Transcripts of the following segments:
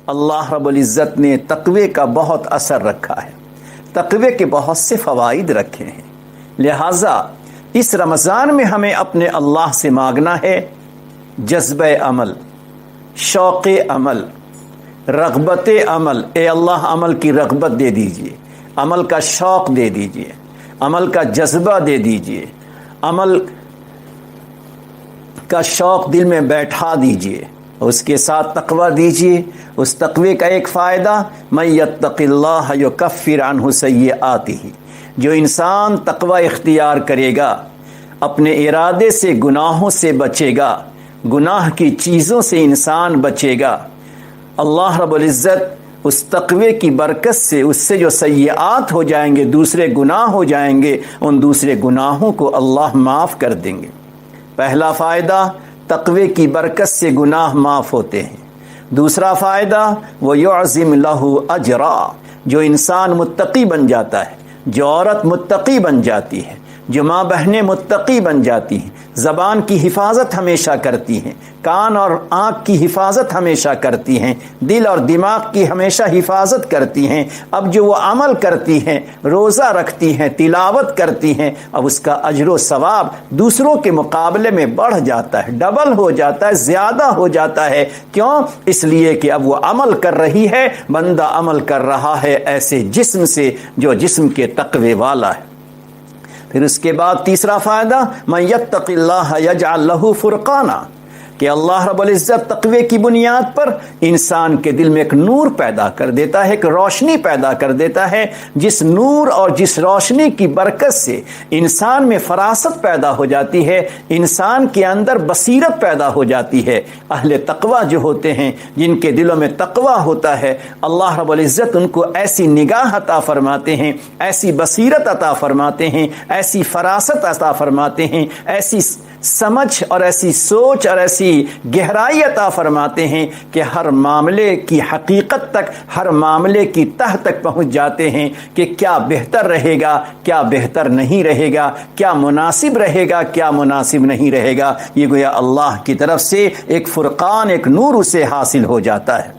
اللہ رب العزت نے تقوی کا بہت اثر رکھا ہے، تقوی کے بہت سے فوائد رکھے ہیں، لہٰذا اس رمضان میں ہمیں اپنے اللہ سے مانگنا ہے جذبہ عمل، شوق عمل، رغبت عمل۔ اے اللہ عمل کی رغبت دے دیجئے، عمل کا شوق دے دیجئے، عمل کا جذبہ دے دیجئے، عمل کا شوق دل میں بیٹھا دیجئے، اس کے ساتھ تقوی دیجئے۔ اس تقوی کا ایک فائدہ من یتق اللہ یکفر عنہ سیئاتہ، جو انسان تقوی اختیار کرے گا اپنے ارادے سے گناہوں سے بچے گا، گناہ کی چیزوں سے انسان بچے گا، اللہ رب العزت اس تقوی کی برکت سے اس سے جو سیئات ہو جائیں گے، دوسرے گناہ ہو جائیں گے، ان دوسرے گناہوں کو اللہ معاف کر دیں گے۔ پہلا فائدہ تقوی کی برکت سے گناہ معاف ہوتے ہیں۔ دوسرا فائدہ وَيُعْظِمْ لَهُ أَجْرًا، جو انسان متقی بن جاتا ہے، جو عورت متقی بن جاتی ہے، جو ماں بہنیں متقی بن جاتی ہیں، زبان کی حفاظت ہمیشہ کرتی ہیں، کان اور آنکھ کی حفاظت ہمیشہ کرتی ہیں، دل اور دماغ کی ہمیشہ حفاظت کرتی ہیں، اب جو وہ عمل کرتی ہیں، روزہ رکھتی ہیں، تلاوت کرتی ہیں، اب اس کا اجر و ثواب دوسروں کے مقابلے میں بڑھ جاتا ہے، ڈبل ہو جاتا ہے، زیادہ ہو جاتا ہے۔ کیوں؟ اس لیے کہ اب وہ عمل کر رہی ہے، بندہ عمل کر رہا ہے ایسے جسم سے جو جسم کے تقوی والا ہے۔ پھر اس کے بعد تیسرا فائدہ من یتق اللہ یجعل لہ فرقانا، کہ اللہ رب العزت تقوی کی بنیاد پر انسان کے دل میں ایک نور پیدا کر دیتا ہے، ایک روشنی پیدا کر دیتا ہے، جس نور اور جس روشنی کی برکت سے انسان میں فراست پیدا ہو جاتی ہے، انسان کے اندر بصیرت پیدا ہو جاتی ہے۔ اہل تقوی جو ہوتے ہیں، جن کے دلوں میں تقوی ہوتا ہے، اللہ رب العزت ان کو ایسی نگاہ عطا فرماتے ہیں، ایسی بصیرت عطا فرماتے ہیں، ایسی فراست عطا فرماتے ہیں، ایسی سمجھ اور ایسی سوچ اور ایسی گہرائی عطا فرماتے ہیں کہ ہر معاملے کی حقیقت تک، ہر معاملے کی تہ تک پہنچ جاتے ہیں کہ کیا بہتر رہے گا، کیا بہتر نہیں رہے گا، کیا مناسب رہے گا، کیا مناسب نہیں رہے گا۔ یہ گویا اللہ کی طرف سے ایک فرقان، ایک نور اسے حاصل ہو جاتا ہے۔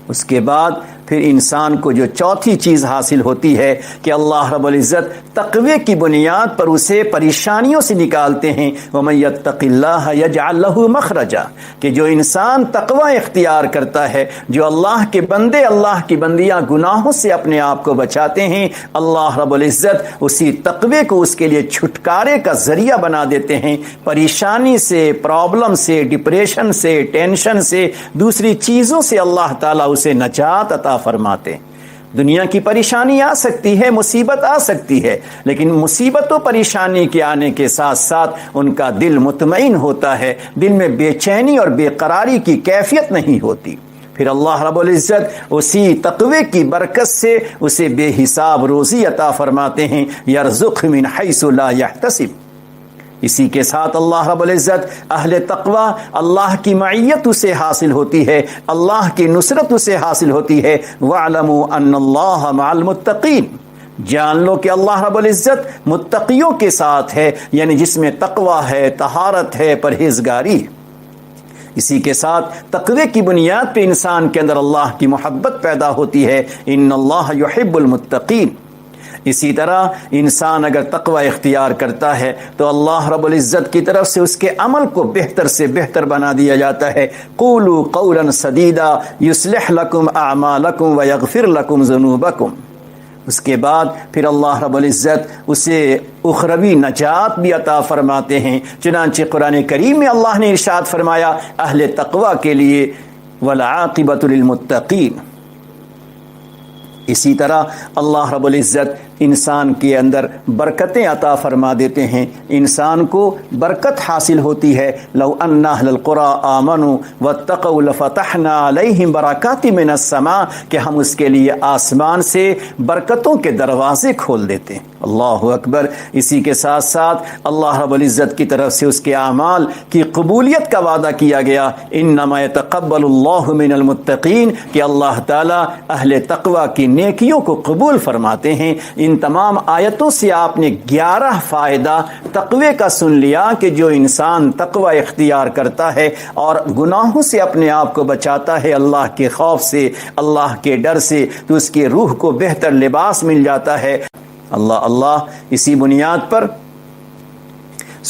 اس کے بعد پھر انسان کو جو چوتھی چیز حاصل ہوتی ہے کہ اللہ رب العزت تقوی کی بنیاد پر اسے پریشانیوں سے نکالتے ہیں۔ وَمَن يَتَّقِ اللَّهَ يَجْعَل لَهُ مَخْرَجًا، کہ جو انسان تقوی اختیار کرتا ہے، جو اللہ کے بندے، اللہ کی بندیاں گناہوں سے اپنے آپ کو بچاتے ہیں، اللہ رب العزت اسی تقوی کو اس کے لیے چھٹکارے کا ذریعہ بنا دیتے ہیں، پریشانی سے، پرابلم سے، ڈپریشن سے، ٹینشن سے، دوسری چیزوں سے اللہ تعالیٰ اسے نجات عطا فرماتے ہیں۔ دنیا کی پریشانی آ سکتی ہے، مصیبت آ سکتی ہے، لیکن مصیبت و پریشانی کے آنے کے ساتھ ساتھ ان کا دل مطمئن ہوتا ہے، دل میں بے چینی اور بے قراری کی کیفیت نہیں ہوتی۔ پھر اللہ رب العزت اسی تقوی کی برکت سے اسے بے حساب روزی عطا فرماتے ہیں، یرزق من حیث لا یحتسب۔ اسی کے ساتھ اللہ رب العزت اہل تقوی، اللہ کی معیت اسے حاصل ہوتی ہے، اللہ کی نصرت اسے حاصل ہوتی ہے۔ وَاعْلَمُوا أَنَّ اللَّهَ مَعَ الْمُتَّقِينَ، جان لو کہ اللہ رب العزت متقیوں کے ساتھ ہے، یعنی جس میں تقوی ہے، طہارت ہے، پرہیزگاری ہے۔ اسی کے ساتھ تقوی کی بنیاد پہ انسان کے اندر اللہ کی محبت پیدا ہوتی ہے، ان اللہ یحب المتقین۔ اسی طرح انسان اگر تقوی اختیار کرتا ہے تو اللہ رب العزت کی طرف سے اس کے عمل کو بہتر سے بہتر بنا دیا جاتا ہے۔ قولوا قولا سدیدا یصلح لکم اعمالکم ویغفر لکم ذنوبکم۔ اس کے بعد پھر اللہ رب العزت اسے اخروی نجات بھی عطا فرماتے ہیں۔ چنانچہ قرآن کریم میں اللہ نے ارشاد فرمایا اہل تقوی کے لیے والعاقبۃ للمتقین۔ اسی طرح اللہ رب العزت انسان کے اندر برکتیں عطا فرما دیتے ہیں، انسان کو برکت حاصل ہوتی ہے۔ لو ان اہل القری آمنوا واتقوا لفتحنا علیہم برکات من السماء، کہ ہم اس کے لیے آسمان سے برکتوں کے دروازے کھول دیتے ہیں۔ اللہ اکبر۔ اسی کے ساتھ ساتھ اللہ رب العزت کی طرف سے اس کے اعمال کی قبولیت کا وعدہ کیا گیا، انما یتقبل اللہ من المتقین، کہ اللہ تعالی اہل تقوی کی نیکیوں کو قبول فرماتے ہیں۔ ان تمام آیتوں سے آپ نے 11 فائدہ تقوی کا سن لیا کہ جو انسان تقوی اختیار کرتا ہے اور گناہوں سے اپنے آپ کو بچاتا ہے، اللہ کے خوف سے، اللہ کے ڈر سے، تو اس کے روح کو بہتر لباس مل جاتا ہے۔ اللہ اسی بنیاد پر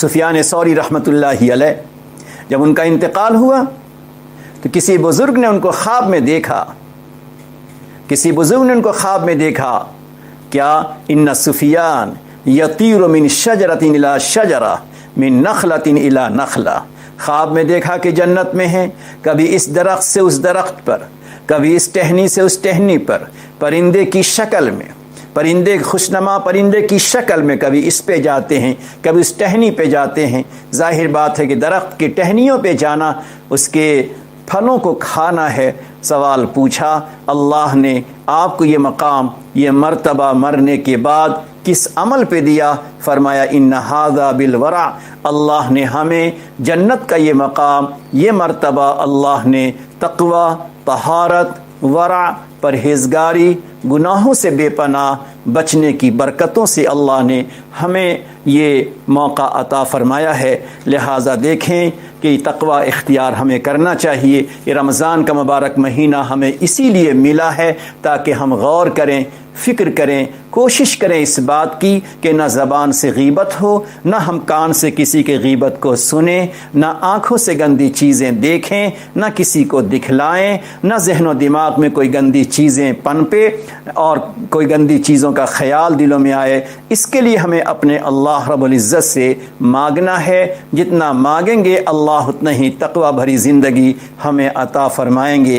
سفیان ثوری رحمۃ اللہ علیہ جب ان کا انتقال ہوا تو کسی بزرگ نے ان کو خواب میں دیکھا، کیا ان سفیان یطیر من شجرۃ الی شجرہ من نخلۃ الی نخلہ، خواب میں دیکھا کہ جنت میں ہیں، کبھی اس درخت سے اس درخت پر، کبھی اس ٹہنی سے اس ٹہنی پر، پرندے کی شکل میں، خوشنما پرندے کی شکل میں، کبھی اس پہ جاتے ہیں، کبھی اس ٹہنی پہ جاتے ہیں۔ ظاہر بات ہے کہ درخت کی ٹہنیوں پہ جانا، اس کے پھلوں کو کھانا ہے۔ سوال پوچھا، اللہ نے آپ کو یہ مقام، یہ مرتبہ مرنے کے بعد کس عمل پہ دیا؟ فرمایا ان ھذا بالورع، اللہ نے ہمیں جنت کا یہ مقام، یہ مرتبہ اللہ نے تقوی، طہارت، ورع، پرہیزگاری، گناہوں سے بے پناہ بچنے کی برکتوں سے اللہ نے ہمیں یہ موقع عطا فرمایا ہے۔ لہٰذا دیکھیں کہ تقوی اختیار ہمیں کرنا چاہیے۔ یہ رمضان کا مبارک مہینہ ہمیں اسی لیے ملا ہے تاکہ ہم غور کریں، فکر کریں، کوشش کریں اس بات کی کہ نہ زبان سے غیبت ہو، نہ ہم کان سے کسی کے غیبت کو سنیں، نہ آنکھوں سے گندی چیزیں دیکھیں، نہ کسی کو دکھلائیں، نہ ذہن و دماغ میں کوئی گندی چیزیں پنپے اور کوئی گندی چیزوں کا خیال دلوں میں آئے۔ اس کے لیے ہمیں اپنے اللہ رب العزت سے مانگنا ہے۔ جتنا مانگیں گے اللہ اتنا ہی تقوی بھری زندگی ہمیں عطا فرمائیں گے۔